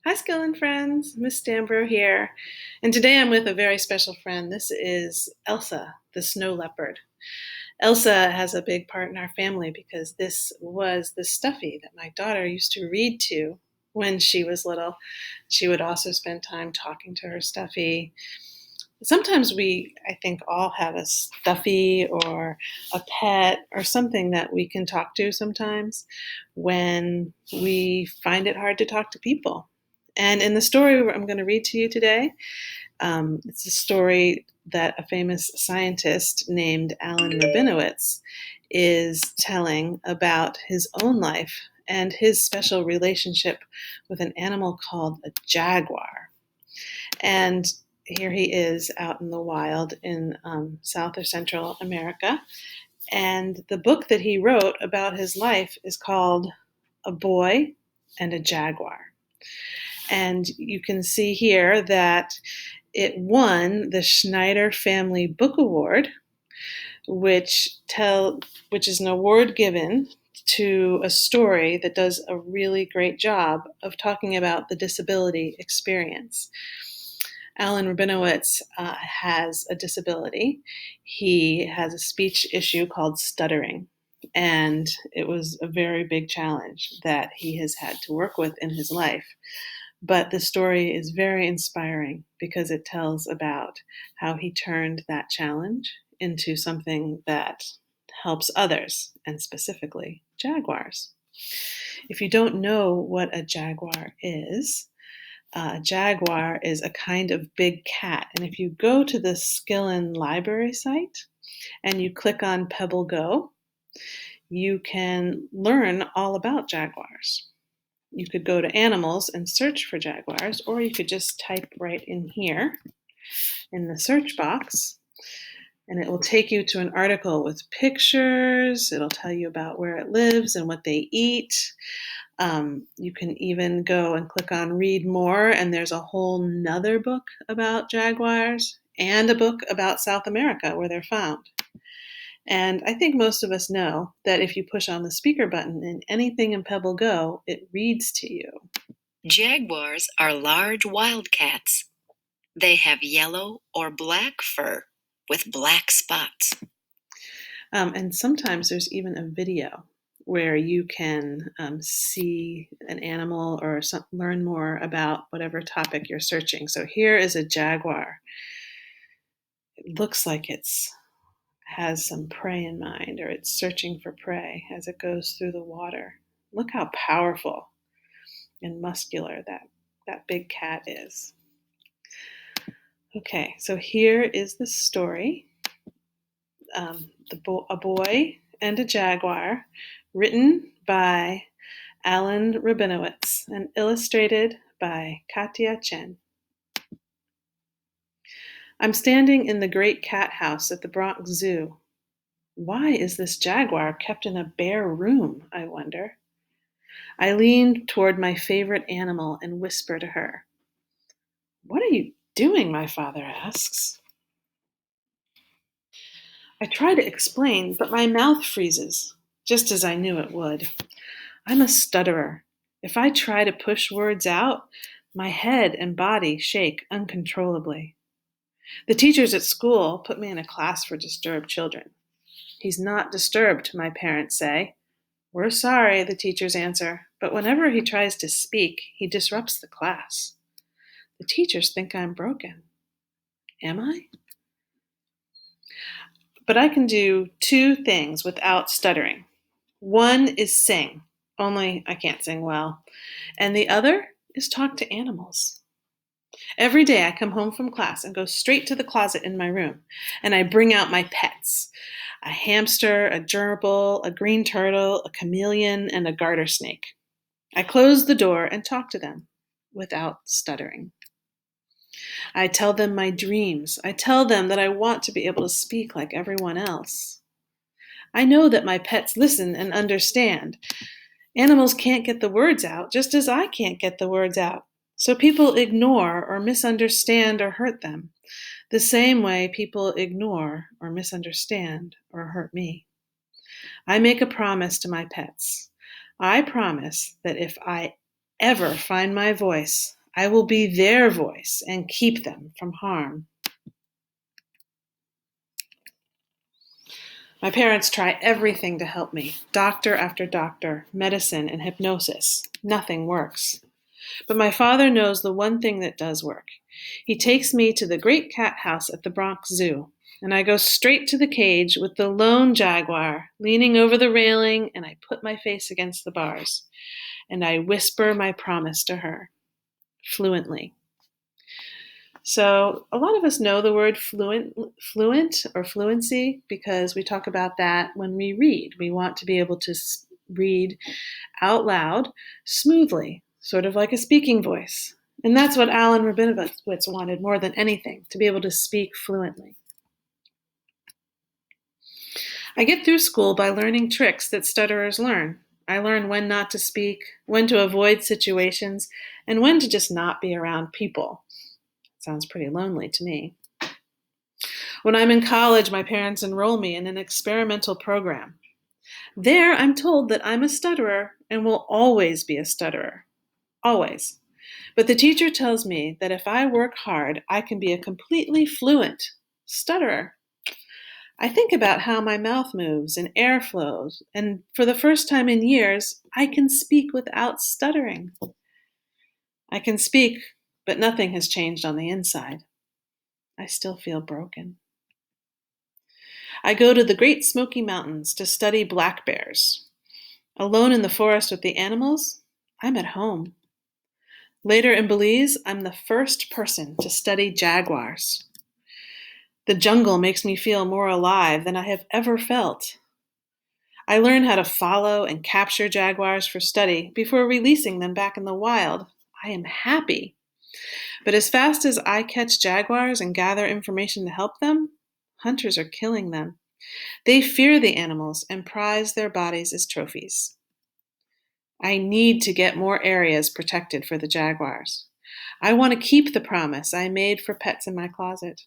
Hi, Skillin' friends. Miss Stambro here. And today I'm with a very special friend. This is Elsa, the snow leopard. Elsa has a big part in our family because this was the stuffy that my daughter used to read to when she was little. She would also spend time talking to her stuffy. Sometimes I think, all have a stuffy or a pet or something that we can talk to sometimes when we find it hard to talk to people. And in the story I'm going to read to you today, it's a story that a famous scientist named Alan Rabinowitz is telling about his own life and his special relationship with an animal called a jaguar. And here he is out in the wild in South or Central America. And the book that he wrote about his life is called A Boy and a Jaguar. And you can see here that it won the Schneider Family Book Award, which is an award given to a story that does a really great job of talking about the disability experience. Alan Rabinowitz has a disability. He has a speech issue called stuttering, and it was a very big challenge that he has had to work with in his life. But the story is very inspiring because it tells about how he turned that challenge into something that helps others, and specifically jaguars. If you don't know what a jaguar is, a jaguar is a kind of big cat. And if you go to the Skillin library site and you click on Pebble Go, you can learn all about jaguars. You could go to animals and search for jaguars, or you could just type right in here in the search box, and it will take you to an article with pictures. It'll tell you about where it lives and what they eat. You can even go and click on read more, and there's a whole nother book about jaguars and a book about South America where they're found. And I think most of us know that if you push on the speaker button in anything in Pebble Go, it reads to you. Jaguars are large wildcats. They have yellow or black fur with black spots. And sometimes there's even a video where you can see an animal or learn more about whatever topic you're searching. So here is a jaguar. It looks like has some prey in mind, or it's searching for prey as it goes through the water. Look how powerful and muscular that big cat is. Okay, so here is the story. A Boy and a Jaguar, written by Alan Rabinowitz and illustrated by Katya Chen. I'm standing in the great cat house at the Bronx Zoo. Why is this jaguar kept in a bare room, I wonder? I lean toward my favorite animal and whisper to her. What are you doing, my father asks. I try to explain, but my mouth freezes, just as I knew it would. I'm a stutterer. If I try to push words out, my head and body shake uncontrollably. The teachers at school put me in a class for disturbed children. He's not disturbed, my parents say. We're sorry, the teachers answer, but whenever he tries to speak, he disrupts the class. The teachers think I'm broken. Am I? But I can do two things without stuttering. One is sing, only I can't sing well. And the other is talk to animals. Every day I come home from class and go straight to the closet in my room, and I bring out my pets. A hamster, a gerbil, a green turtle, a chameleon, and a garter snake. I close the door and talk to them without stuttering. I tell them my dreams. I tell them that I want to be able to speak like everyone else. I know that my pets listen and understand. Animals can't get the words out, just as I can't get the words out. So people ignore or misunderstand or hurt them, the same way people ignore or misunderstand or hurt me. I make a promise to my pets. I promise that if I ever find my voice, I will be their voice and keep them from harm. My parents try everything to help me, doctor after doctor, medicine and hypnosis. Nothing works. But my father knows the one thing that does work. He takes me to the great cat house at the Bronx Zoo, and I go straight to the cage with the lone jaguar leaning over the railing, and I put my face against the bars, and I whisper my promise to her, fluently. So a lot of us know the word fluent or fluency because we talk about that when we read. We want to be able to read out loud smoothly, sort of like a speaking voice. And that's what Alan Rabinowitz wanted more than anything, to be able to speak fluently. I get through school by learning tricks that stutterers learn. I learn when not to speak, when to avoid situations, and when to just not be around people. Sounds pretty lonely to me. When I'm in college, my parents enroll me in an experimental program. There, I'm told that I'm a stutterer and will always be a stutterer. Always. But the teacher tells me that if I work hard, I can be a completely fluent stutterer. I think about how my mouth moves and air flows, and for the first time in years, I can speak without stuttering. I can speak, but nothing has changed on the inside. I still feel broken. I go to the Great Smoky Mountains to study black bears. Alone in the forest with the animals, I'm at home. Later in Belize, I'm the first person to study jaguars. The jungle makes me feel more alive than I have ever felt. I learn how to follow and capture jaguars for study before releasing them back in the wild. I am happy. But as fast as I catch jaguars and gather information to help them, hunters are killing them. They fear the animals and prize their bodies as trophies. I need to get more areas protected for the jaguars. I want to keep the promise I made for pets in my closet.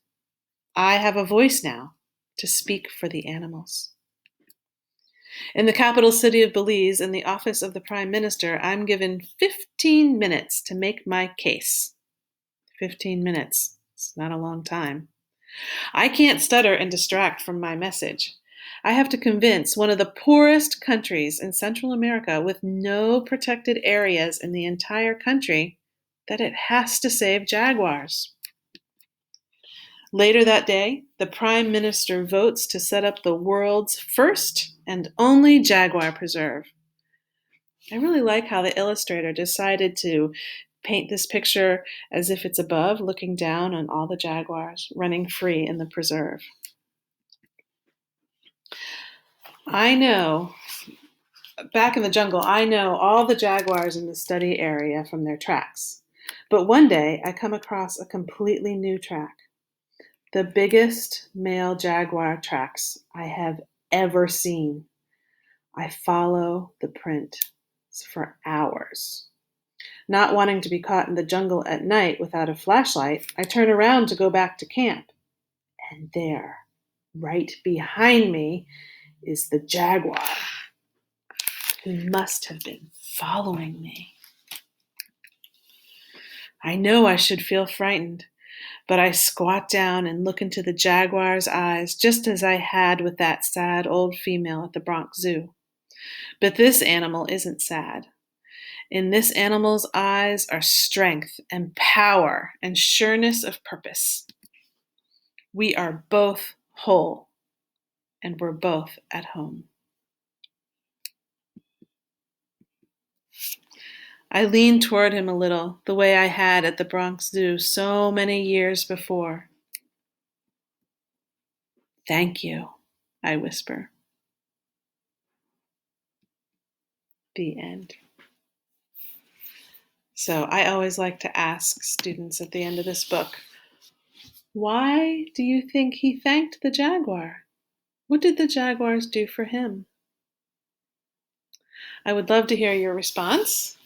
I have a voice now to speak for the animals. In the capital city of Belize, in the office of the Prime Minister, I'm given 15 minutes to make my case. 15 minutes. It's not a long time. I can't stutter and distract from my message. I have to convince one of the poorest countries in Central America with no protected areas in the entire country that it has to save jaguars. Later that day, the Prime Minister votes to set up the world's first and only jaguar preserve. I really like how the illustrator decided to paint this picture as if it's above, looking down on all the jaguars running free in the preserve. I know, back in the jungle, I know all the jaguars in the study area from their tracks. But one day I come across a completely new track. The biggest male jaguar tracks I have ever seen. I follow the print for hours. Not wanting to be caught in the jungle at night without a flashlight, I turn around to go back to camp. And there, right behind me, is the jaguar, who must have been following me. I know I should feel frightened, but I squat down and look into the jaguar's eyes just as I had with that sad old female at the Bronx Zoo. But this animal isn't sad. In this animal's eyes are strength and power and sureness of purpose. We are both whole, and we're both at home. I leaned toward him a little, the way I had at the Bronx Zoo so many years before. Thank you, I whisper. The end. So I always like to ask students at the end of this book, why do you think he thanked the jaguar? What did the jaguars do for him? I would love to hear your response,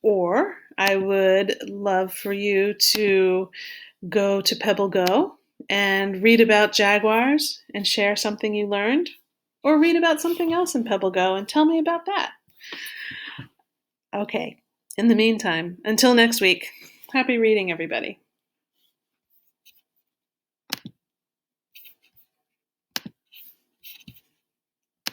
or I would love for you to go to Pebble Go and read about jaguars and share something you learned, or read about something else in Pebble Go and tell me about that. Okay, In the meantime, until next week, happy reading, everybody.